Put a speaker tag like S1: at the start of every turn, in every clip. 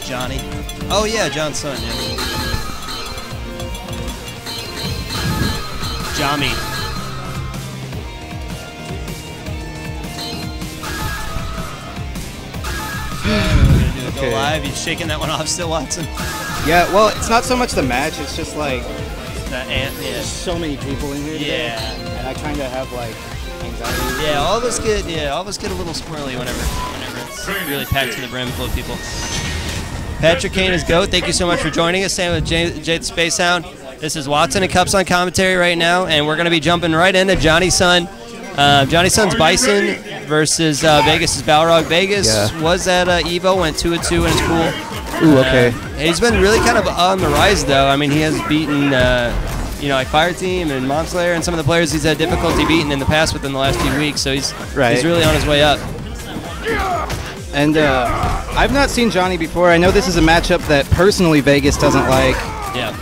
S1: Johnny. Oh yeah, John's son. Yeah. Jami.
S2: Okay.
S1: Go live. He's shaking that one off still, Watson.
S2: Yeah, well, it's not so much the match. It's just like
S1: Yeah.
S2: there's so many people in here today,
S1: Yeah.
S2: and I kind of have like anxiety.
S1: Yeah, all of us get a little squirrely whenever it's really packed to the brim full of people. Patrick Kane is GOAT. Thank you so much for joining us. Same with Jay the Space Hound. This is Watson and Cups on commentary right now, and we're going to be jumping right into Johnny Sun. Johnny Sun's Bison versus Vegas' Balrog. Vegas was at Evo, went 2-2 in his pool.
S2: Ooh, okay.
S1: He's been really kind of on the rise, though. I mean, he has beaten, like Fireteam and Momslayer and some of the players he's had difficulty beating in the past within the last few weeks. So he's really on his way up.
S2: And I've not seen Johnny before. I know this is a matchup that personally Vegas doesn't like.
S1: Yeah.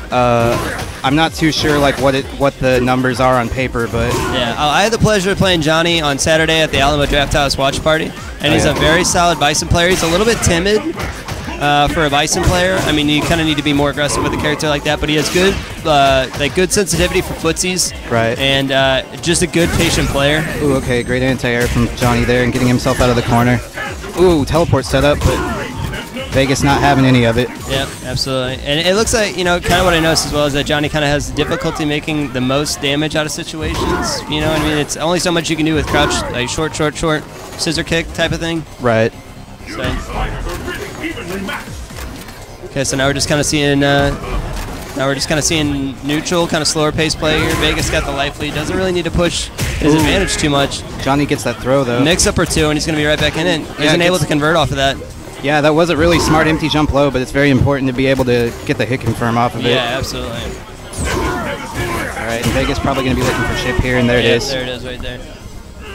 S2: I'm not too sure like what the numbers are on paper, but
S1: yeah, I had the pleasure of playing Johnny on Saturday at the Alamo Draft House watch party, and he's a very solid Bison player. He's a little bit timid for a Bison player. I mean, you kind of need to be more aggressive with a character like that, but he has good good sensitivity for footsies,
S2: right?
S1: And just a good patient player.
S2: Ooh, okay, great anti-air from Johnny there and getting himself out of the corner. Ooh, teleport set up, but Vegas not having any of it.
S1: Yeah, absolutely. And it looks like, kind of what I noticed as well is that Johnny kind of has difficulty making the most damage out of situations. You know what I mean? It's only so much you can do with crouch, like short, scissor kick type of thing.
S2: Right.
S1: So. Okay, so now we're just kind of seeing neutral, kind of slower pace play here. Vegas got the life lead. Doesn't really need to push his advantage too much.
S2: Johnny gets that throw though.
S1: Mix up or two, and he's going to be right back in it. Isn't able to convert off of that.
S2: Yeah, that was a really smart empty jump low, but it's very important to be able to get the hit confirm off of it.
S1: Yeah, absolutely.
S2: All right, and Vegas probably going to be looking for ship here, and there it is.
S1: There it is right there.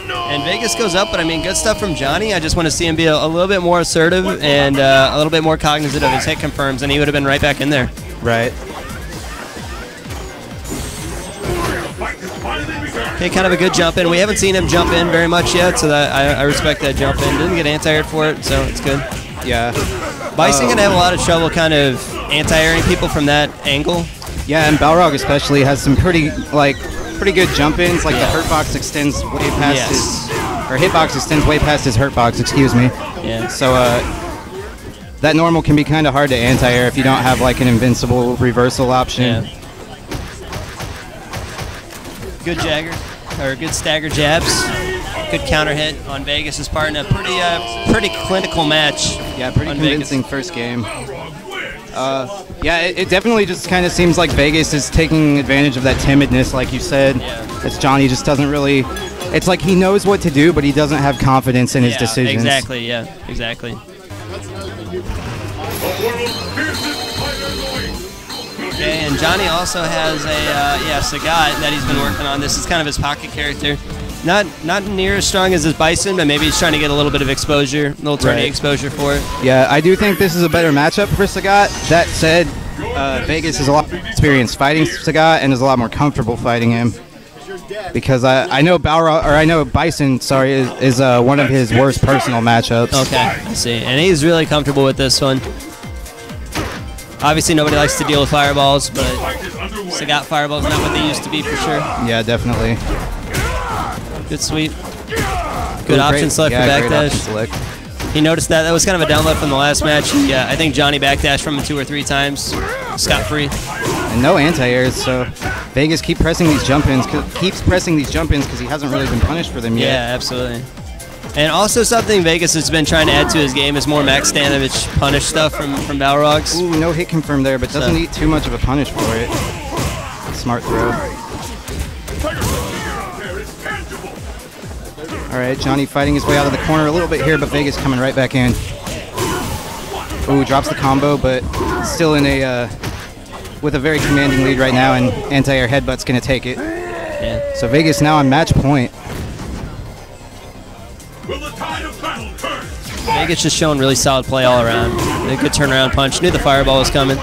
S1: And Vegas goes up, but I mean, good stuff from Johnny. I just want to see him be a little bit more assertive and a little bit more cognizant of his hit confirms, and he would have been right back in there.
S2: Right.
S1: Okay, kind of a good jump in. We haven't seen him jump in very much yet, so that I respect that jump in. Didn't get anti-aired for it, so it's good.
S2: Yeah.
S1: Bison gonna have a lot of trouble kind of anti-airing people from that angle.
S2: Yeah, and Balrog especially has some pretty good jump ins. Like the hurt box extends way past his, or hitbox extends way past his hurt box. Excuse me.
S1: Yeah.
S2: So that normal can be kind of hard to anti-air if you don't have like an invincible reversal option.
S1: Yeah. Good Jagger, or good stagger jabs. Good counter hit on Vegas' part in a pretty clinical match.
S2: Yeah, pretty convincing first game. Yeah, it definitely just kind of seems like Vegas is taking advantage of that timidness, like you said.
S1: Yeah.
S2: It's Johnny just doesn't really. It's like he knows what to do, but he doesn't have confidence in his decisions.
S1: Exactly. Yeah. Exactly. Okay, and Johnny also has a Sagat that he's been working on. This is kind of his pocket character. Not near as strong as his Bison, but maybe he's trying to get a little bit of exposure, a little tourney exposure for it.
S2: Yeah, I do think this is a better matchup for Sagat. That said, Vegas is a lot more experienced fighting Sagat and is a lot more comfortable fighting him. Because I know Bison, is one of his worst personal matchups.
S1: Okay, I see. And he's really comfortable with this one. Obviously, nobody likes to deal with fireballs, but Sagat fireballs not what they used to be for sure.
S2: Yeah, definitely.
S1: Good sweep. Good option select for backdash. He noticed that. That was kind of a down left from the last match. Yeah, I think Johnny backdashed from him 2 or 3 times. Scot-free.
S2: And no anti-airs, so Vegas keeps pressing these jump-ins because he hasn't really been punished for them yet.
S1: Yeah, absolutely. And also something Vegas has been trying to add to his game is more Max Stanovich punish stuff from Balrogs.
S2: Ooh, no hit confirm there, but doesn't need too much of a punish for it. Smart throw. All right, Johnny fighting his way out of the corner a little bit here, but Vegas coming right back in. Ooh, drops the combo, but still in with a very commanding lead right now, and anti-air headbutt's gonna take it.
S1: Yeah.
S2: So Vegas now on match point.
S1: Vegas just showing really solid play all around. A good turnaround punch. Knew the fireball was coming.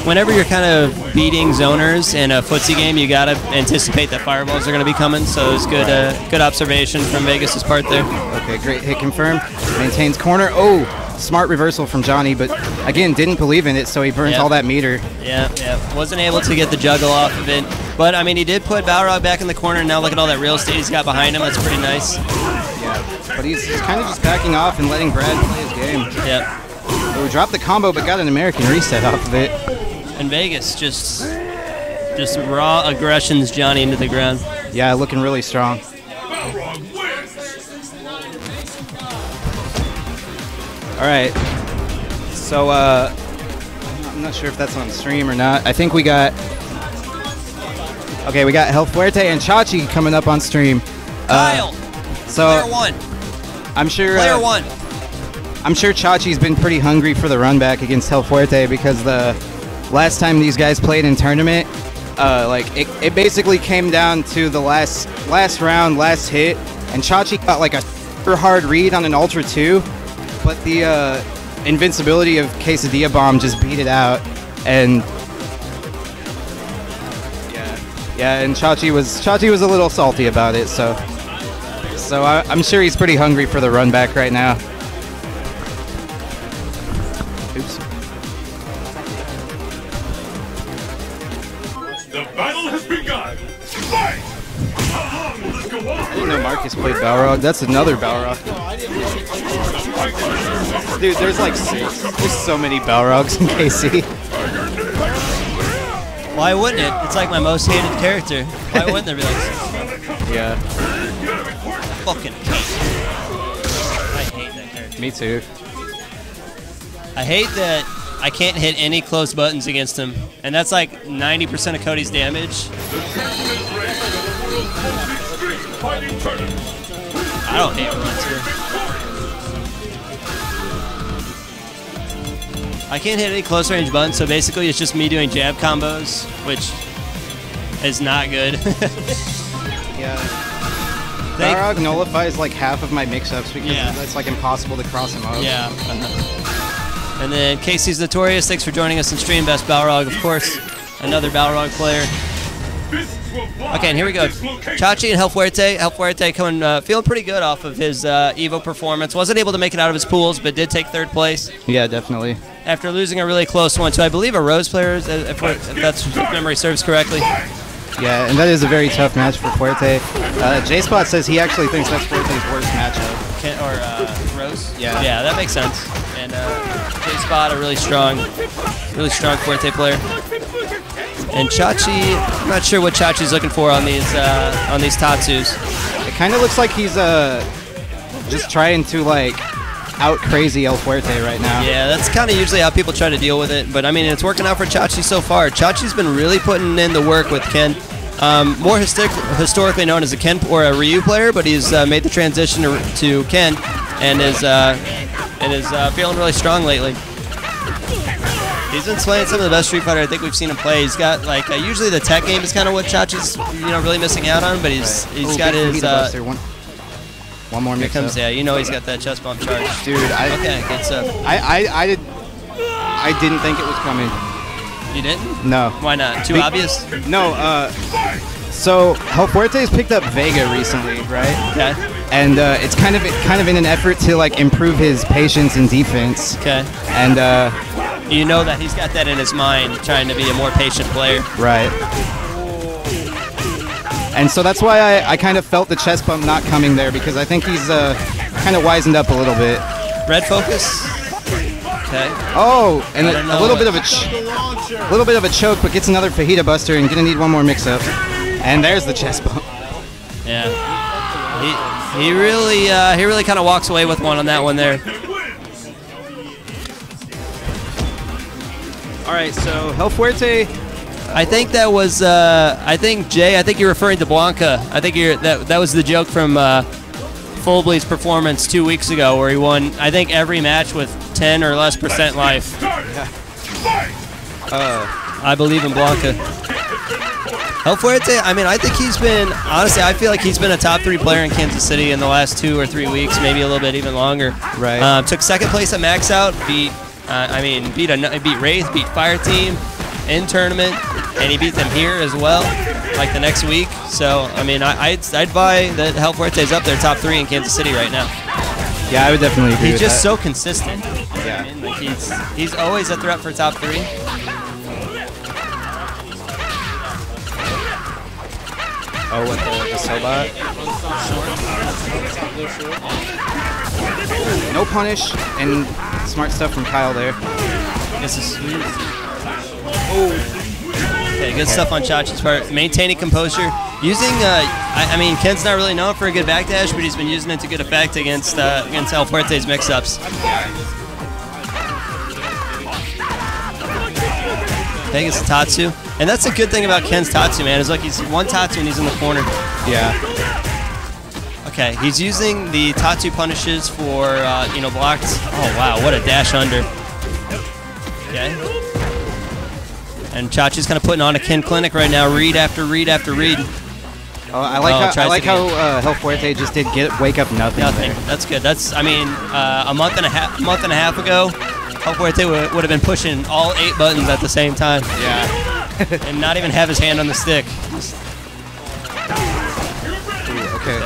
S1: Whenever you're kind of beating zoners in a footsie game, you gotta anticipate that fireballs are gonna be coming. So it was good, good observation from Vegas' part there.
S2: Okay, great hit confirmed. Maintains corner. Oh, smart reversal from Johnny, but again, didn't believe in it, so he burns all that meter.
S1: Yeah. Wasn't able to get the juggle off of it. But, I mean, he did put Balrog back in the corner, and now look at all that real estate he's got behind him. That's pretty nice.
S2: Yeah, but he's kind of just backing off and letting Brad play his game.
S1: Yep.
S2: We dropped the combo, but got an American reset off of it.
S1: And Vegas just raw aggressions Johnny into the ground.
S2: Yeah, looking really strong. All right. So, I'm not sure if that's on stream or not. I think we got... Okay, we got El Fuerte and Chachi coming up on stream.
S1: Kyle!
S2: So
S1: Player 1.
S2: I'm sure...
S1: Player 1.
S2: I'm sure Chachi's been pretty hungry for the run back against El Fuerte because the last time these guys played in tournament, it basically came down to the last round, last hit, and Chachi got like a super hard read on an Ultra 2, but the invincibility of Quesadilla Bomb just beat it out, and and Chachi was a little salty about it, so I'm sure he's pretty hungry for the run back right now. Oops.
S3: The battle has begun. Fight! How long will this go on?
S2: I didn't know Marcus played Balrog. That's another Balrog. Dude, there's like 6. There's so many Balrogs in KC.
S1: Why wouldn't it? It's like my most hated character. Why wouldn't there be like 6?
S2: Yeah.
S1: Fucking I hate that character.
S2: Me too.
S1: I hate that I can't hit any close buttons against him. And that's like 90% of Cody's damage. I don't hate Runter. I can't hit any close range buttons, so basically it's just me doing jab combos, which is not good.
S2: Yeah. Balrog nullifies like half of my mix-ups because it's like impossible to cross him up.
S1: Yeah. And then Casey's Notorious, thanks for joining us in stream. Best Balrog, of course. Another Balrog player. Okay, and here we go. Chachi and El Fuerte. El Fuerte coming, feeling pretty good off of his Evo performance. Wasn't able to make it out of his pools, but did take 3rd place.
S2: Yeah, definitely.
S1: After losing a really close one to, I believe, a Rose player, if memory serves correctly.
S2: Yeah, and that is a very tough match for Fuerte. J-Spot says he actually thinks that's Fuerte's worst matchup.
S1: Rose?
S2: Yeah.
S1: Yeah, that makes sense. And J-Spot, a really strong Fuerte player. And Chachi, I'm not sure what Chachi's looking for on these Tatsus.
S2: It kind of looks like he's just trying to like out crazy El Fuerte right now.
S1: Yeah, that's kind of usually how people try to deal with it. But I mean, it's working out for Chachi so far. Chachi's been really putting in the work with Ken. More historically known as a Ken or a Ryu player, but he's made the transition to Ken and is feeling really strong lately. He's been playing some of the best Street Fighter I think we've seen him play. He's got like usually the tech game is kind of what Chachi's really missing out on, but he's got his.
S2: One more mix up.
S1: Yeah, he's got that chest bump charge.
S2: Dude,
S1: okay, good stuff.
S2: I didn't think it was coming.
S1: You didn't?
S2: No.
S1: Why not? Too obvious?
S2: No. So El Fuerte's picked up Vega recently, right?
S1: Okay.
S2: And it's kind of in an effort to like improve his patience and defense.
S1: Okay.
S2: And
S1: you know that he's got that in his mind, trying to be a more patient player.
S2: Right. And so that's why I kind of felt the chest bump not coming there, because I think he's kind of wisened up a little bit.
S1: Red focus. Okay.
S2: Oh, and a little bit of a choke, but gets another fajita buster and gonna need one more mix-up. And there's the chest bump.
S1: Yeah. He really kind of walks away with one on that one there.
S2: All right, so El Fuerte.
S1: I think that was. Jay. I think you're referring to Blanca. I think that was the joke from Full Bleed's performance 2 weeks ago, where he won. I think every match with 10 or less % life.
S2: Yeah.
S1: I believe in Blanca. El Fuerte. I mean, I think he's been. Honestly, I feel like he's been a top 3 player in Kansas City in the last 2 or 3 weeks, maybe a little bit even longer.
S2: Right.
S1: Took 2nd place at Max Out. Beat Wraith, beat Fireteam in tournament, and he beat them here as well, like the next week. So, I mean, I'd buy that El Fuerte's up there top 3 in Kansas City right now.
S2: Yeah, I would definitely agree
S1: He's
S2: with
S1: just
S2: that.
S1: so consistent.
S2: Yeah.
S1: I mean, like he's always a threat for top 3.
S2: Oh, what the Sobot? No punish and smart stuff from Kyle there.
S1: This is sweet. Okay, good stuff on Chachi's part. Maintaining composure. Using, I mean, Ken's not really known for a good backdash, but he's been using it to good effect against El Fuerte's mix-ups. Vegas Tatsu. And that's a good thing about Ken's Tatsu, man, is like he's one Tatsu and he's in the corner.
S2: Yeah.
S1: Okay, he's using the Tatsu punishes for, blocked. Oh, wow, what a dash under. Okay. And Chachi's kind of putting on a Ken clinic right now, read after read after read.
S2: Oh, I like how El Fuerte just did wake up nothing.
S1: Nothing.
S2: There.
S1: That's good. That's, I mean, a month and a half ago, El Fuerte would have been pushing all 8 buttons at the same time.
S2: Yeah.
S1: And not even have his hand on the stick.
S2: Ooh, okay.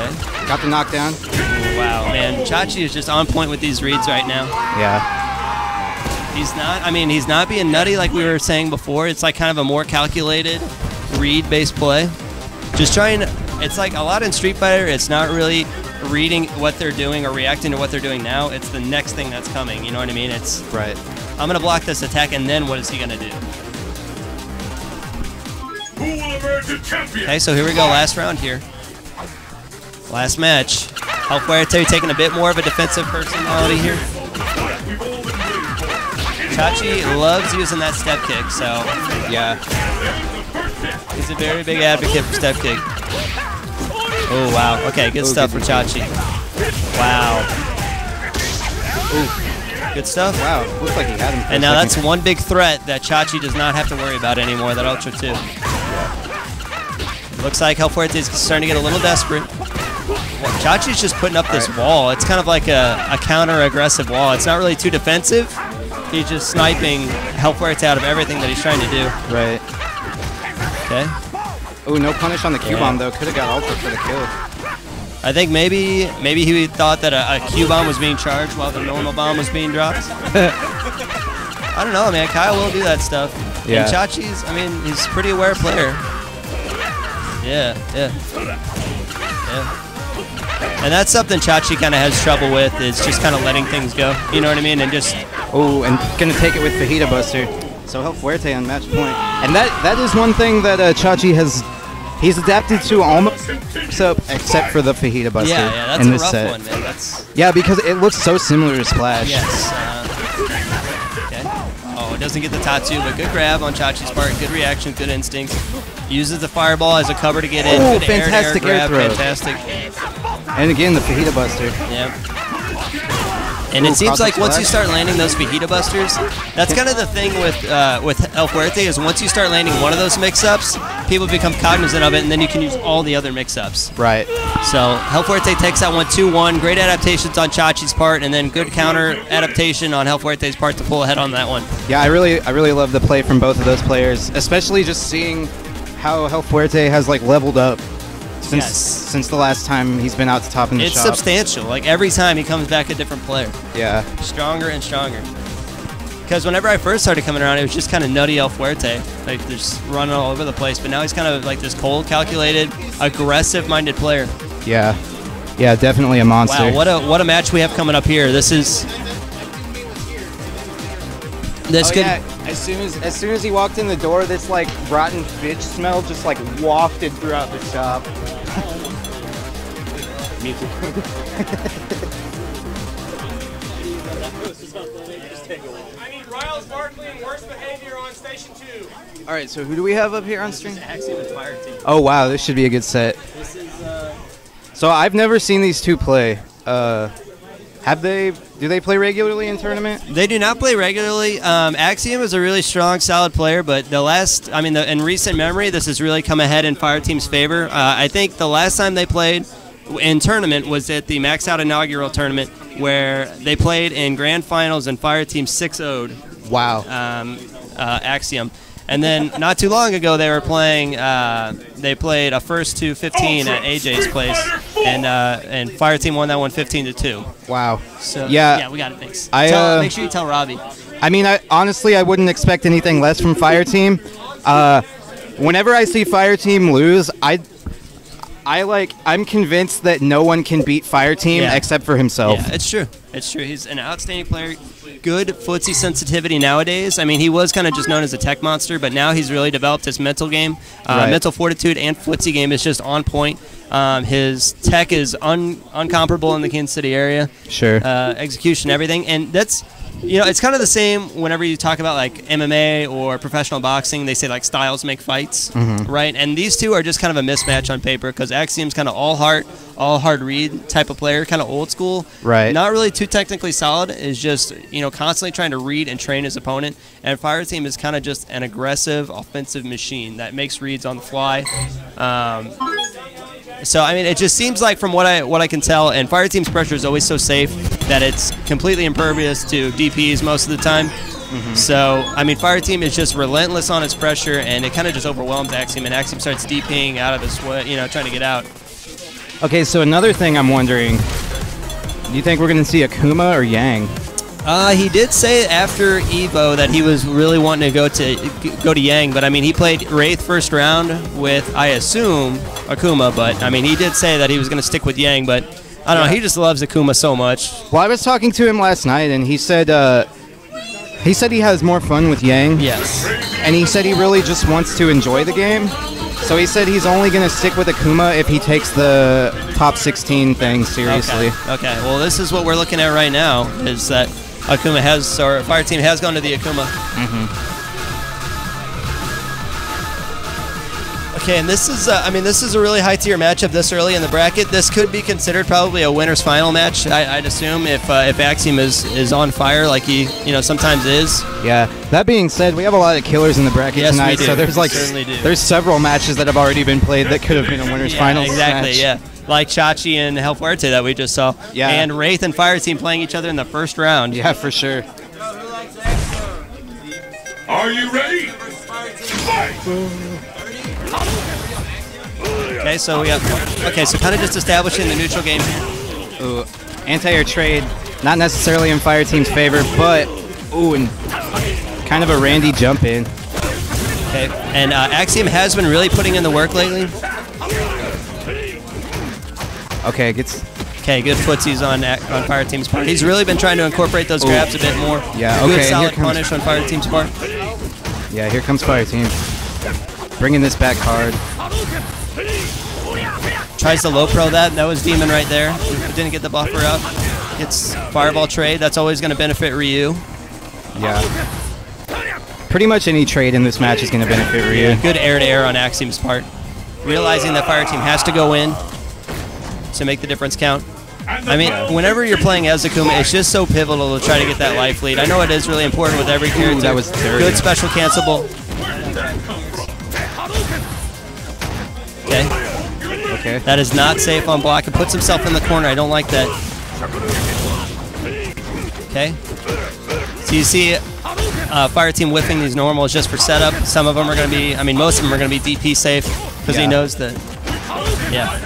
S2: Got the knockdown.
S1: Ooh, wow, man. Chachi is just on point with these reads right now.
S2: Yeah.
S1: He's not being nutty like we were saying before. It's like kind of a more calculated read-based play. Just trying, it's like a lot in Street Fighter, it's not really reading what they're doing or reacting to what they're doing now. It's the next thing that's coming, you know what I mean? It's,
S2: right.
S1: I'm going to block this attack, and then what is he going to do?
S3: Who will emerge a champion?
S1: Okay, so here we go, last round here. Last match. El Fuerte taking a bit more of a defensive personality here. Chachi loves using that step kick, so
S2: yeah.
S1: He's a very big advocate for step kick. Oh, wow. Okay, good stuff for Chachi. Wow. Ooh. Good stuff.
S2: Wow, looks like he had him for
S1: And
S2: a
S1: now
S2: second.
S1: that's one big threat that Chachi does not have to worry about anymore, that Ultra 2. Looks like El Fuerte is starting to get a little desperate. Chachi's just putting up this wall. It's kind of like a counter-aggressive wall. It's not really too defensive. He's just sniping El Fuerte out of everything that he's trying to do.
S2: Right.
S1: Okay.
S2: Oh, no punish on the Q-bomb, though. Could have got Ultra for the kill.
S1: I think maybe he thought that a Q-bomb was being charged while the normal bomb was being dropped. I don't know, man. Kyle will do that stuff.
S2: Yeah.
S1: And Chachi's, I mean, he's a pretty aware player. Yeah. And that's something Chachi kind of has trouble with, is just kind of letting things go. You know what I mean? And just...
S2: Oh, and gonna take it with Fajita Buster. So El Fuerte on match point. And that is one thing that Chachi has... He's adapted to almost except for the Fajita Buster
S1: yeah, that's
S2: in
S1: a
S2: this
S1: rough
S2: set.
S1: one, man. That's...
S2: Yeah, because it looks so similar to Splash.
S1: Yes. Okay. Oh, it doesn't get the Tatsu, but good grab on Chachi's part. Good reaction, good instinct. Uses the fireball as a cover to get in.
S2: Oh,
S1: Good
S2: fantastic
S1: air
S2: air
S1: grab.
S2: throw.
S1: Fantastic.
S2: And again, the Fajita Buster.
S1: Yeah. And it seems like once you start landing those Fajita Busters, that's kind of the thing with El Fuerte, is once you start landing one of those mix-ups, people become cognizant of it, and then you can use all the other mix-ups.
S2: Right.
S1: So El Fuerte takes that one 2-1. Great adaptations on Chachi's part, and then good counter adaptation on El Fuerte's part to pull ahead on that one.
S2: Yeah, I really love the play from both of those players, especially just seeing how El Fuerte has like leveled up since the last time he's been out to top in the shop.
S1: It's substantial. Like every time he comes back a different player.
S2: Yeah.
S1: Stronger and stronger. Because whenever I first started coming around, it was just kind of nutty El Fuerte, like just running all over the place. But now he's kind of like this cold, calculated, aggressive-minded player.
S2: Yeah. Yeah, definitely a monster.
S1: Wow, what a match we have coming up here. This is...
S2: Yeah. As soon as he walked in the door, this like rotten fish smell just like wafted throughout the shop. Me too.
S4: I need Riles, Barkley, and worst behavior on station 2.
S2: All right, so who do we have up here on stream?
S1: Axiom and Fire Team.
S2: Oh wow, this should be a good set.
S1: This is...
S2: So I've never seen these two play. Do they play regularly in tournament?
S1: They do not play regularly. Axiom is a really strong, solid player, but in recent memory, this has really come ahead in Fire Team's favor. I think the last time they played in tournament was at the Max Out inaugural tournament, where they played in grand finals and Fire Team 6-0'd.
S2: Wow.
S1: Axiom. And then not too long ago, they they played a first to 15 at AJ's place, and Fireteam won that one 15-2.
S2: Wow.
S1: So
S2: yeah,
S1: we got it. Thanks.
S2: Make
S1: sure you tell Robbie.
S2: I mean, honestly, I wouldn't expect anything less from Fireteam. Whenever I see Fireteam lose, I'm convinced that no one can beat Fireteam except for himself.
S1: Yeah, it's true. It's true. He's an outstanding player. Good footsie sensitivity nowadays. I mean, he was kind of just known as a tech monster, but now he's really developed his mental game. Mental fortitude and footsie game is just on point. His tech is uncomparable in the Kansas City area.
S2: Sure.
S1: Execution, everything. And that's, it's kind of the same whenever you talk about like MMA or professional boxing. They say like styles make fights, right? And these two are just kind of a mismatch on paper because Axiom's kind of all heart, all hard read type of player, kind of old school.
S2: Right.
S1: Not really too technically solid, is just, constantly trying to read and train his opponent. And Fireteam is kind of just an aggressive offensive machine that makes reads on the fly. So, I mean, it just seems like from what I can tell, and Fireteam's pressure is always so safe that it's completely impervious to DPs most of the time. So, I mean, Fireteam is just relentless on its pressure, and it kind of just overwhelms Axiom, and Axiom starts DPing out of his way, trying to get out.
S2: Okay, so another thing I'm wondering, do you think we're going to see Akuma or Yang?
S1: He did say after Evo that he was really wanting to go to Yang, but I mean he played Wraith first round with, I assume, Akuma, but I mean he did say that he was going to stick with Yang, but I don't know, he just loves Akuma so much.
S2: Well, I was talking to him last night, and he said he has more fun with Yang.
S1: Yes.
S2: And he said he really just wants to enjoy the game. So he said he's only going to stick with Akuma if he takes the top 16 thing seriously.
S1: Okay. Well, this is what we're looking at right now, is that Akuma Fireteam has gone to the Akuma. Okay, and this is, this is a really high-tier matchup this early in the bracket. This could be considered probably a winner's final match, I'd assume, if Axiom is on fire like he, sometimes is.
S2: Yeah. That being said, we have a lot of killers in the bracket tonight,
S1: we do.
S2: so there's several matches that have already been played that could have been a winner's finals
S1: exactly,
S2: match.
S1: Yeah. Like Chachi and El Fuerte that we just saw.
S2: Yeah.
S1: And Wraith and Fireteam playing each other in the first round.
S2: Yeah, for sure.
S3: Are you ready? Fight!
S1: Okay, so so kind of just establishing the neutral game.
S2: Ooh, anti-air trade, not necessarily in Fireteam's favor, but and kind of a Randy jump in.
S1: Okay, and Axiom has been really putting in the work lately.
S2: Okay,
S1: Okay, good footsies on Fireteam's part. He's really been trying to incorporate those grabs a bit more.
S2: Yeah, okay.
S1: Good solid punish on Fireteam's part.
S2: Yeah, here comes Fireteam. Bringing this back hard.
S1: Tries to low pro that. That was Demon right there. Didn't get the buffer up. Gets Fireball trade. That's always going to benefit Ryu.
S2: Yeah. Pretty much any trade in this match is going to benefit Ryu.
S1: Yeah, good air-to-air on Axiom's part. Realizing that Fireteam has to go in to make the difference count. I mean, whenever you're playing as Akuma, it's just so pivotal to try to get that life lead. I know it is really important with every character.
S2: That was terrible.
S1: Good special cancelable. Okay. That is not safe on block. It puts himself in the corner. I don't like that. Okay. So you see Fireteam whiffing these normals just for setup. Some of them are going to be, most of them are going to be DP safe because he knows that. Yeah.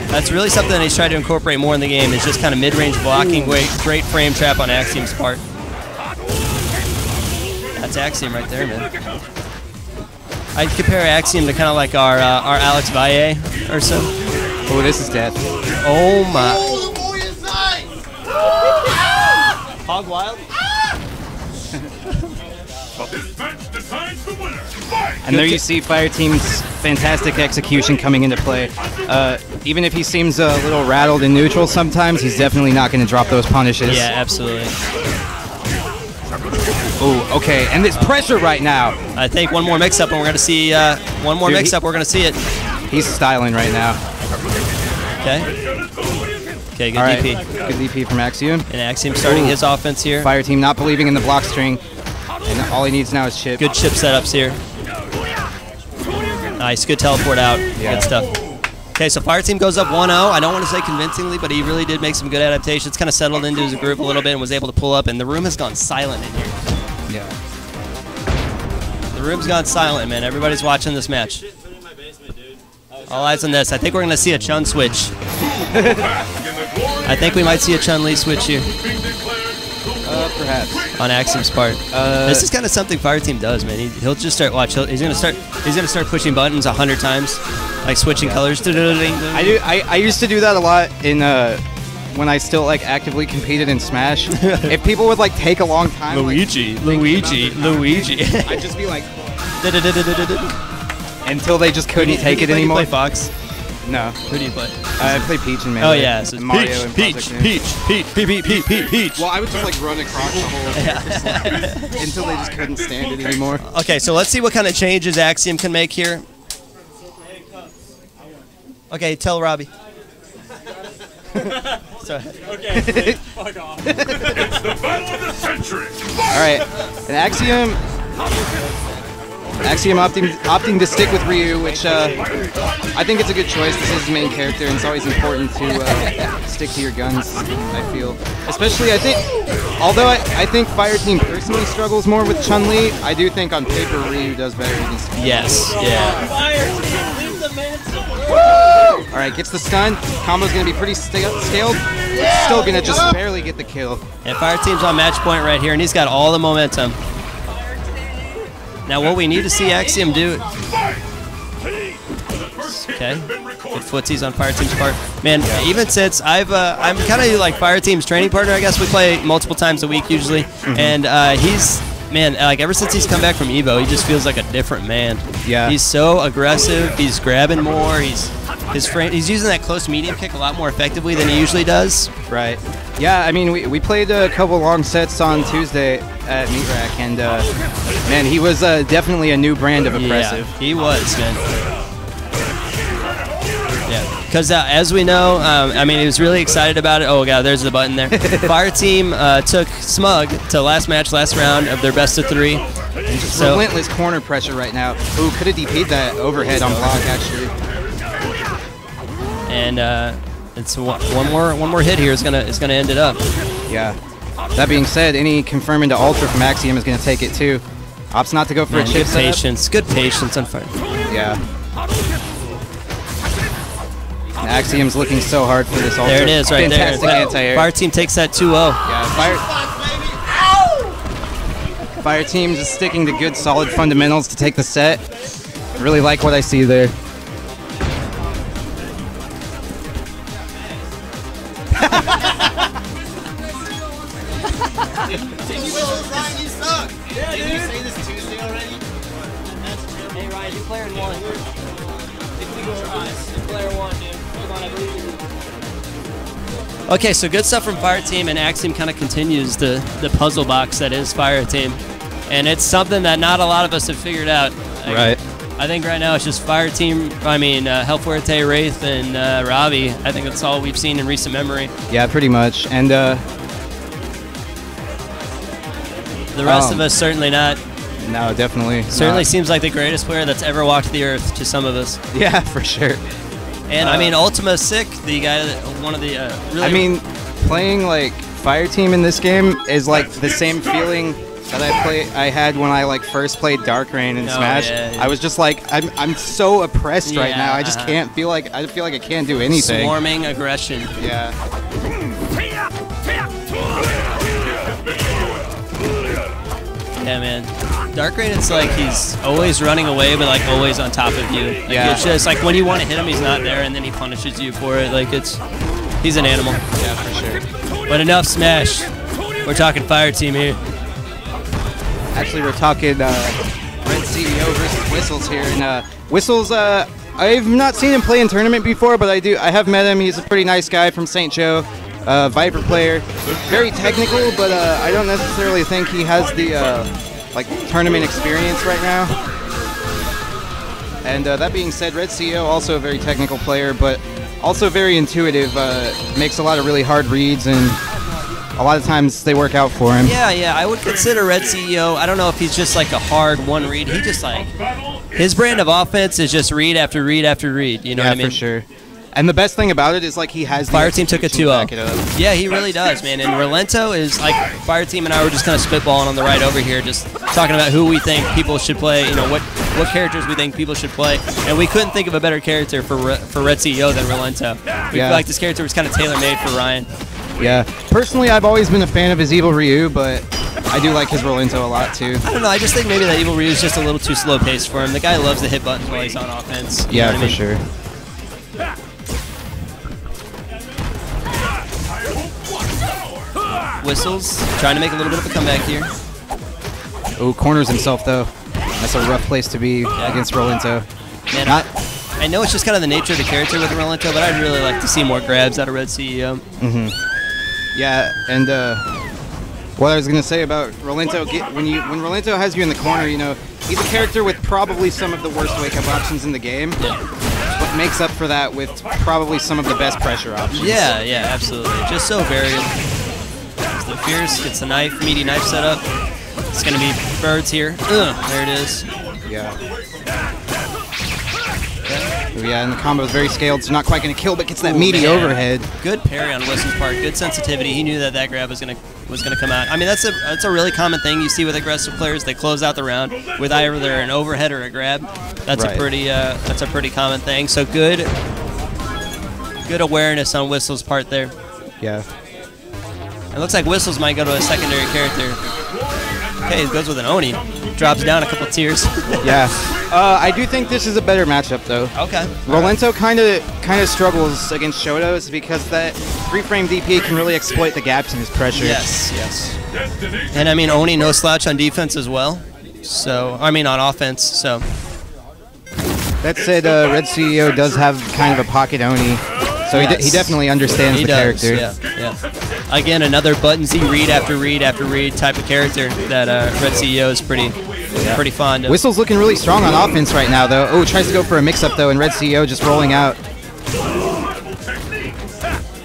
S1: That's really something that he's tried to incorporate more in the game, is just kind of mid-range blocking. Great frame trap on Axiom's part. That's Axiom right there, man. I'd compare Axiom to kind of like our Alex Valle or so.
S2: Oh, this is death.
S1: Oh my. Hog Wild?
S2: And there you see Fireteam's fantastic execution coming into play. Even if he seems a little rattled in neutral sometimes, he's definitely not going to drop those punishes.
S1: Yeah, absolutely.
S2: Oh, okay. And this pressure right now.
S1: I think one more mix-up and we're going to see we're going to see it.
S2: He's styling right now.
S1: Okay, good
S2: right.
S1: DP.
S2: Good DP from Axiom.
S1: And Axiom starting his offense here.
S2: Fireteam not believing in the block string. And all he needs now is chip.
S1: Good chip setups here. Nice, good teleport out.
S2: Yeah.
S1: Good stuff. Okay, so Fireteam goes up 1-0. I don't want to say convincingly, but he really did make some good adaptations. Kind of settled into his group a little bit and was able to pull up, and the room has gone silent in here.
S2: Yeah.
S1: The room's gone silent, man. Everybody's watching this match. All eyes on this. I think we're going to see a Chun switch. I think we might see a Chun-Li switch here
S2: Perhaps.
S1: on Axiom's part. This is kind of something Fireteam does, man. He'll just start he's gonna start pushing buttons 100 times, like switching colors.
S2: I used to do that a lot in when I still like actively competed in Smash. If people would like take a long time,
S1: Luigi.
S2: I'd just be like until they just couldn't take it anymore.
S1: Play Fox.
S2: No.
S1: Who do you play?
S2: I play Peach and Melee.
S1: Oh yeah, so
S2: and Mario and
S1: Peach.
S2: Well, I would just like run across the whole until they just couldn't stand it anymore.
S1: Okay, so let's see what kind of changes Axiom can make here. Okay, tell Robbie. Sorry.
S4: Okay, fuck off.
S3: It's the battle of the century.
S2: All right, and Axiom opting to stick with Ryu, which I think it's a good choice. This is his main character, and it's always important to stick to your guns, I feel. Especially, I think, although I think Fireteam personally struggles more with Chun-Li, I do think on paper Ryu does better against him.
S1: Yes. Yeah.
S4: Fireteam, leave the man
S2: All right, gets the stun. Combo's going to be pretty scaled. Still going to just barely get the kill.
S1: And Fireteam's on match point right here, and he's got all the momentum. Now what we need to see Axiom do. Okay, good footsies on Fireteam's part. Man, even since I'm kind of like Fireteam's training partner, I guess we play multiple times a week usually, and he's, man, like ever since he's come back from Evo, he just feels like a different man.
S2: Yeah.
S1: He's so aggressive. He's grabbing more. He's using that close medium kick a lot more effectively than he usually does.
S2: Right. Yeah, I mean, we played a couple long sets on Tuesday at Meat Rack, and man, he was definitely a new brand of aggressive.
S1: Yeah, he was, man. Yeah, because as we know, I mean, he was really excited about it. Oh god, there's the button there. Fireteam took Smug to last round of their best of 3. So
S2: relentless corner pressure right now. Ooh, could have DP'd that overhead on block actually.
S1: And it's one more hit here is gonna end it up.
S2: Yeah. That being said, any confirm into Ultra from Axiom is going to take it too. Opts not to go for a chip
S1: good patience. Good patience on fire.
S2: Yeah. And Axiom's looking so hard for this Ultra.
S1: There it is, right
S2: Fantastic
S1: there.
S2: anti-air.
S1: Fireteam takes that 2-0.
S2: Yeah, Fireteam just sticking to good, solid fundamentals to take the set. Really like what I see there.
S5: Ryan, you suck.
S4: Yeah,
S5: Didn't
S4: dude.
S5: you say this Tuesday already?
S4: Hey Ryan, you player 1. If we go eyes, player 1, dude. Come on, I believe you.
S1: Okay, so good stuff from Fireteam, and Axiom kind of continues the puzzle box that is Fireteam. And it's something that not a lot of us have figured out.
S2: Right.
S1: I think right now it's just Fireteam, Hell Fuerte, Wraith, and Robbie. I think that's all we've seen in recent memory.
S2: Yeah, pretty much. And
S1: the rest of us, certainly not.
S2: No, definitely.
S1: Certainly
S2: not.
S1: seems like the greatest player that's ever walked the earth to some of us.
S2: Yeah, for sure.
S1: And I mean, Ultima Sick, the guy that one of the really.
S2: I mean, playing like Fireteam in this game is like the same feeling that I had when I like first played Dark Reign in Smash.
S1: Yeah.
S2: I was just like, I'm so oppressed right now. I just can't feel like I can't do anything.
S1: Swarming aggression.
S2: Yeah.
S1: Yeah, man. Dark Reign, it's like he's always running away, but like always on top of you. Like,
S2: Yeah.
S1: It's just like when you want to hit him, he's not there, and then he punishes you for it. Like he's an animal.
S2: Yeah, for sure.
S1: But enough Smash. We're talking Fireteam here.
S2: Actually, we're talking Red CEO versus Whistles here, and Whistles. I've not seen him play in tournament before, but I have met him. He's a pretty nice guy from St. Joe. Viper player, very technical, but I don't necessarily think he has the like tournament experience right now. And that being said, Red CEO also a very technical player, but also very intuitive. Makes a lot of really hard reads, and a lot of times they work out for him.
S1: Yeah, I would consider Red CEO. I don't know if he's just like a hard one read. He just like his brand of offense is just read after read after read. You know what I mean?
S2: For sure. And the best thing about it is like he has the
S1: Fireteam took a
S2: execution to
S1: 2-0.
S2: back it up.
S1: Yeah, he really does, man. And Relento is like Fireteam and I were just kind of spitballing on the ride over here, just talking about who we think people should play. You know, what characters we think people should play, and we couldn't think of a better character for Red CEO than Relento. We feel like this character was kind of tailor-made for Ryan.
S2: Yeah. Personally, I've always been a fan of his Evil Ryu, but I do like his Rolento a lot too.
S1: I don't know. I just think maybe that Evil Ryu is just a little too slow paced for him. The guy loves to hit buttons while he's on offense. You know
S2: Yeah,
S1: what I
S2: for
S1: mean?
S2: sure.
S1: Whistles trying to make a little bit of a comeback here.
S2: Oh, corners himself though. That's a rough place to be against Rolento.
S1: Man, I know it's just kind of the nature of the character with Rolento, but I'd really like to see more grabs out of Red CEO.
S2: Yeah, and what I was gonna say about Rolento, when Rolento has you in the corner, you know, he's a character with probably some of the worst wake-up options in the game. But makes up for that with probably some of the best pressure options.
S1: Yeah, yeah, absolutely. Just so varied. Gets the Fierce, gets the knife, meaty knife setup. It's gonna be birds here. Ugh, there it is.
S2: Yeah. Yeah, and the combo is very scaled, so not quite going to kill, but gets that meaty overhead.
S1: Good parry on Whistle's part. Good sensitivity. He knew that grab was gonna come out. I mean, that's a really common thing you see with aggressive players. They close out the round with either an overhead or a grab. That's a pretty common thing. So good awareness on Whistle's part there.
S2: Yeah.
S1: It looks like Whistles might go to a secondary character. Okay, he goes with an Oni. Drops down a couple tiers.
S2: Yeah. I do think this is a better matchup, though.
S1: Okay.
S2: Rolento kind of struggles against Shoto's because that 3-frame DP can really exploit the gaps in his pressure.
S1: Yes, yes. And I mean, Oni no slouch on defense as well. So, I mean, on offense. So.
S2: That said, Red CEO does have kind of a pocket Oni, so he definitely understands the character.
S1: Yeah, yeah. Again, another button Z read after read after read type of character that Red CEO is pretty fond of.
S2: Whistle's looking really strong on offense right now, though. Oh, tries to go for a mix-up, though, and Red CEO just rolling out.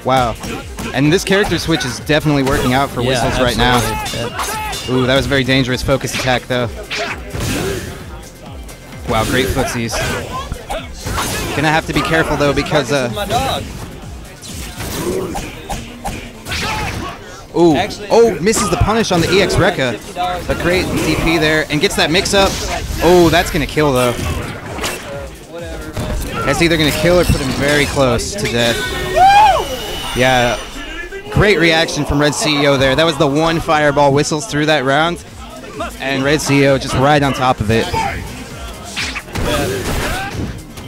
S2: Wow. And this character switch is definitely working out for Whistles right now. Yeah. Ooh, that was a very dangerous focus attack, though. Wow, great footsies. Gonna have to be careful, though, because...
S1: my dog.
S2: Ooh, oh, misses the punish on the EX Rekka. A great DP there, and gets that mix-up. Oh, that's going to kill, though. That's either going to kill or put him very close to death. Yeah, great reaction from Red CEO there. That was the one fireball Whistles through that round, and Red CEO just right on top of it.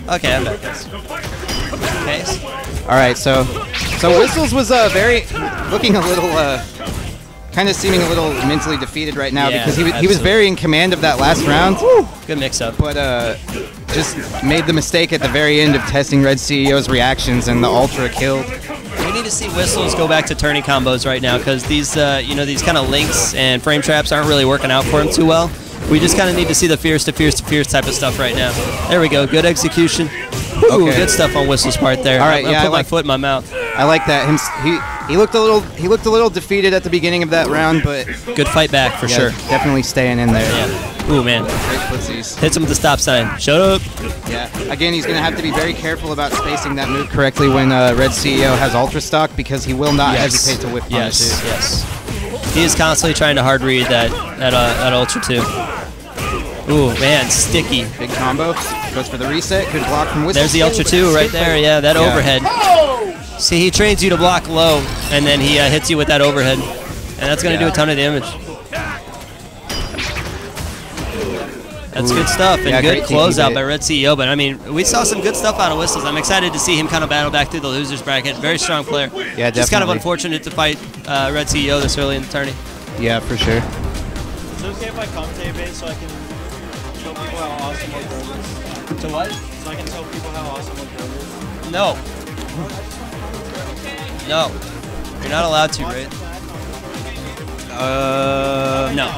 S1: Okay, I'm back, guys. Okay.
S2: All right, so Whistles was looking a little, kind of seeming a little mentally defeated right now because he was very in command of that last round.
S1: Good mix-up.
S2: But just made the mistake at the very end of testing Red CEO's reactions, and the Ultra killed.
S1: We need to see Whistles go back to turning combos right now because these, these kind of links and frame traps aren't really working out for him too well. We just kind of need to see the fierce to fierce to fierce type of stuff right now. There we go. Good execution. Ooh,
S2: okay.
S1: Good stuff on Whistle's part there.
S2: All right,
S1: I put my foot in my mouth.
S2: I like that. He looked a little defeated at the beginning of that round, but
S1: good fight back for sure.
S2: Definitely staying in there.
S1: Yeah. Ooh, man.
S2: Great footsies.
S1: Hits him with the stop sign. Shut up.
S2: Yeah. Again, he's gonna have to be very careful about spacing that move correctly when Red CEO has Ultra Stock because he will not hesitate to whip punish it.
S1: Yes. He is constantly trying to hard read that Ultra too. Ooh, man, sticky.
S2: Big combo. Goes for the reset. Good block from Whistles.
S1: There's the Ultra 2 right there. Yeah, that overhead. See, he trains you to block low, and then he hits you with that overhead. And that's going to do a ton of damage. That's good stuff, and good closeout by Red CEO. But, I mean, we saw some good stuff out of Whistles. I'm excited to see him kind of battle back through the loser's bracket. Very strong player.
S2: Yeah, definitely.
S1: Just kind of unfortunate to fight Red CEO this early in the tourney.
S2: Yeah, for sure.
S6: Is it okay if I commentate a bit so I can show people how awesome our girl is?
S1: To what?
S6: So I can tell people how awesome our girl is?
S1: No. No. You're not allowed to, right? No.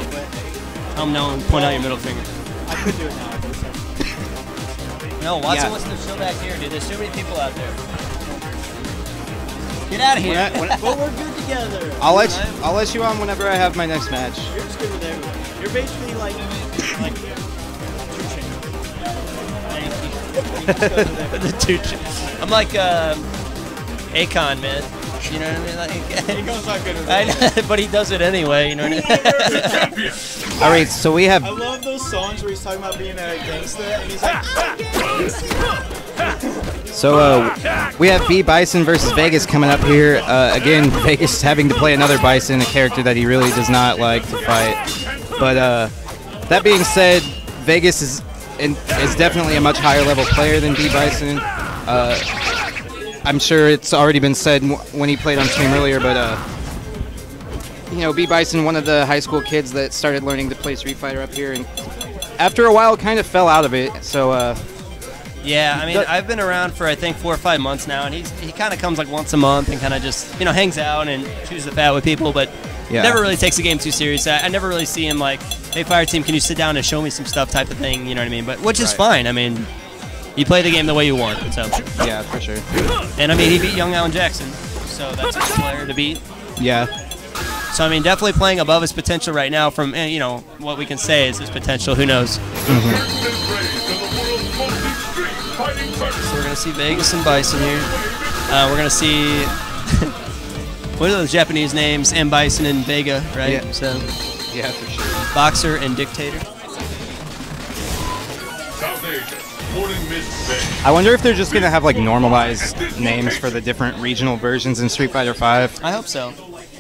S1: Tell him no and point out your middle finger.
S6: I could do it now. I could
S1: No, Watson wants to show back here, dude. There's too many people out there. Get out of here.
S6: But we're good together.
S2: I'll let you on whenever I have my next match.
S6: You're just good with everyone. You're basically like two chains.
S1: Thank you. The dude. I'm like Akon, man. You know what I mean? Like,
S6: Akon's not good at
S1: I
S6: that.
S1: know, but he does it anyway. You know what I mean?
S2: All right, so we have
S6: I love those songs where he's talking about being a gangster and he's like,
S2: we have B Bison versus Vegas coming up here. Again, Vegas having to play another Bison, a character that he really does not like to fight. But that being said, Vegas is definitely a much higher level player than B Bison. I'm sure it's already been said when he played on stream earlier, but you know, B Bison, one of the high school kids that started learning to play Street Fighter up here, and after a while, kind of fell out of it. So
S1: yeah, I mean, I've been around for I think 4 or 5 months now, and he kind of comes like once a month and kind of just hangs out and chews the fat with people, but never really takes the game too serious. I never really see him like, hey, Fire Team, can you sit down and show me some stuff type of thing. You know what I mean? But which is fine. I mean, you play the game the way you want. So
S2: yeah, for sure.
S1: And I mean, he beat Young Alan Jackson, so that's a good player to beat.
S2: Yeah.
S1: So I mean, definitely playing above his potential right now. From what we can say is his potential. Who knows? So we're gonna see Vegas and Bison here. We're gonna see what are those Japanese names? M Bison and Vega, right?
S2: Yeah.
S1: So
S2: Yeah, for sure.
S1: Boxer and Dictator.
S2: I wonder if they're just gonna have like normalized names for the different regional versions in Street Fighter V.
S1: I hope so.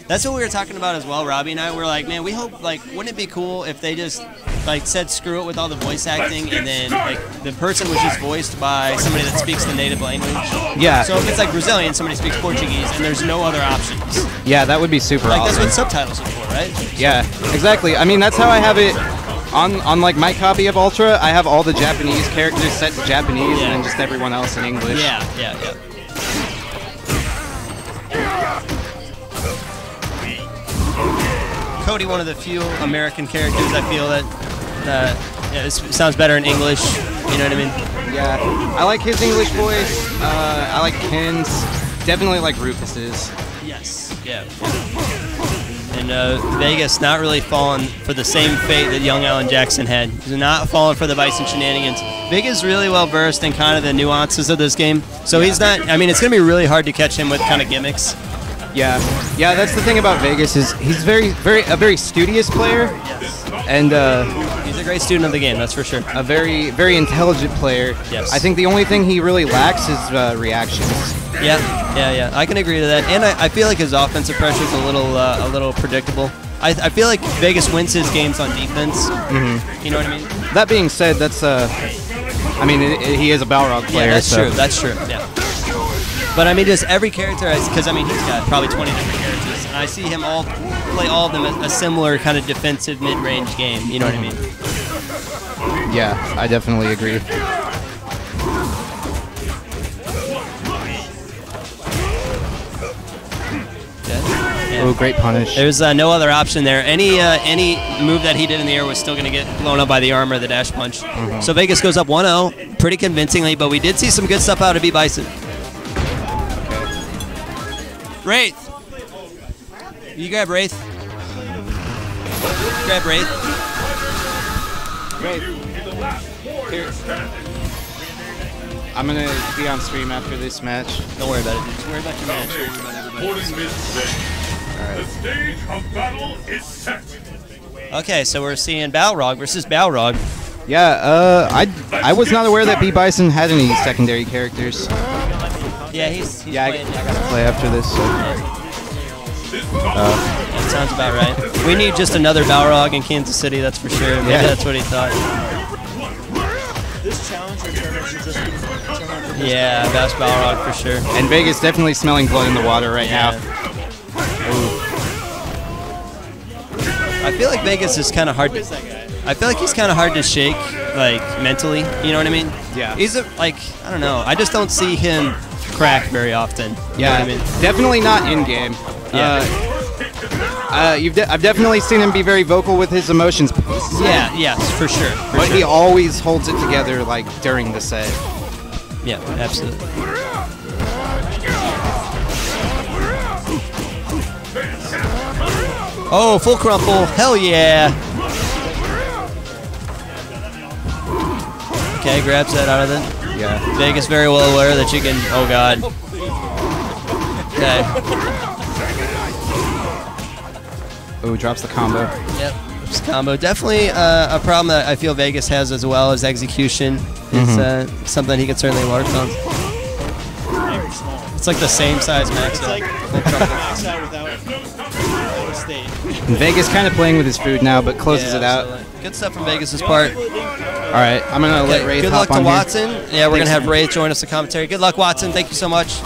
S1: That's what we were talking about as well. Robbie and I were like, man, we hope, like, wouldn't it be cool if they just like said screw it with all the voice acting, and then like the person was just voiced by somebody that speaks the native language.
S2: Yeah.
S1: So if it's like Brazilian, somebody speaks Portuguese, and there's no other options.
S2: Yeah, that would be super
S1: Like
S2: awesome.
S1: that's what subtitles are for, right?
S2: Yeah, exactly. I mean, that's how I have it on like my copy of Ultra. I have all the Japanese characters set to Japanese, and then just everyone else in English.
S1: Yeah. Cody, one of the few American characters I feel that it sounds better in English. You know what I mean?
S2: Yeah, I like his English voice. I like Ken's. Definitely like Rufus's.
S1: Yes. Yeah. And Vegas not really falling for the same fate that young Alan Jackson had. He's not falling for the Bison shenanigans. Vegas really well versed in kind of the nuances of this game. So he's not. I mean, it's going to be really hard to catch him with kind of gimmicks.
S2: Yeah, that's the thing about Vegas is he's a very studious player, and
S1: he's a great student of the game. That's for sure.
S2: A very intelligent player.
S1: Yes.
S2: I think the only thing he really lacks is reactions.
S1: Yeah. I can agree to that, and I feel like his offensive pressure is a little predictable. I feel like Vegas wins his games on defense.
S2: Mm-hmm.
S1: You know what I mean?
S2: That being said, that's I mean he is a Balrog player.
S1: Yeah, that's
S2: so.
S1: true. That's true. Yeah. But I mean, just every character, because I mean, he's got probably 20 different characters, and I see him play all of them a similar kind of defensive mid-range game. You know what I mean?
S2: Yeah, I definitely agree.
S1: Yeah.
S2: Oh, great punish.
S1: There's no other option there. Any move that he did in the air was still going to get blown up by the armor, the dash punch.
S2: Mm-hmm.
S1: So Vegas goes up 1-0 pretty convincingly, but we did see some good stuff out of B Bison. Wraith. You grab Wraith. Grab Wraith.
S2: Here. I'm gonna be on stream after this match.
S1: Don't worry about it, dude. Just worry about your match. Don't worry about everybody else.
S3: The stage of battle is set.
S1: Okay, so we're seeing Balrog versus Balrog.
S2: Yeah, I was not aware that B Bison had any secondary characters.
S1: Yeah, he's
S2: Yeah,
S1: playing.
S2: I gotta play after this. So.
S1: That sounds about right. We need just another Balrog in Kansas City, that's for sure. Maybe
S2: Yeah.
S1: that's what he thought.
S6: this challenge tournament should just be
S1: Yeah, best Balrog for sure.
S2: And Vegas definitely smelling blood in the water right now.
S1: I feel like Vegas is kind of hard. I feel like he's kind of hard to shake, like mentally. You know what I mean?
S2: Yeah.
S1: He's I don't know. I just don't see him crack very often. You know what I mean?
S2: Definitely not in game.
S1: Yeah.
S2: I've definitely seen him be very vocal with his emotions.
S1: Yeah. Yes, for sure. For
S2: But
S1: sure.
S2: he always holds it together like during the set.
S1: Yeah, absolutely. Oh, full crumple. Hell yeah. Okay, grabs that out of it.
S2: guy.
S1: Vegas very well aware that you can. Oh God. Okay.
S2: Oh, drops the combo.
S1: Yep. Just combo. Definitely a problem that I feel Vegas has as well as execution. It's something he can certainly work on.
S6: Very small.
S1: It's like the same size max
S6: It's
S1: out.
S6: like max out without a state.
S2: And Vegas kind of playing with his food now, but closes it out.
S1: absolutely. Good stuff from Vegas' part.
S2: All right, I'm gonna let Wraith
S1: Good
S2: hop
S1: luck to
S2: on here.
S1: Watson. Yeah, we're
S2: Thanks,
S1: gonna have
S2: man.
S1: Wraith join us in commentary. Good luck, Watson. Thank you so much.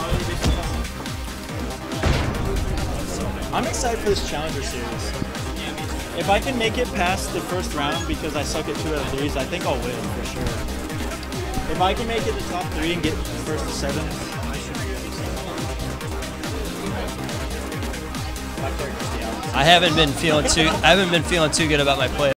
S6: I'm excited for this Challenger Series. If I can make it past the first round because I suck at 2 out of 3s, I think I'll win for sure. If I can make it to top 3 and get first to 7, I should be able to. My character's the out.
S1: I haven't been feeling too good about my play.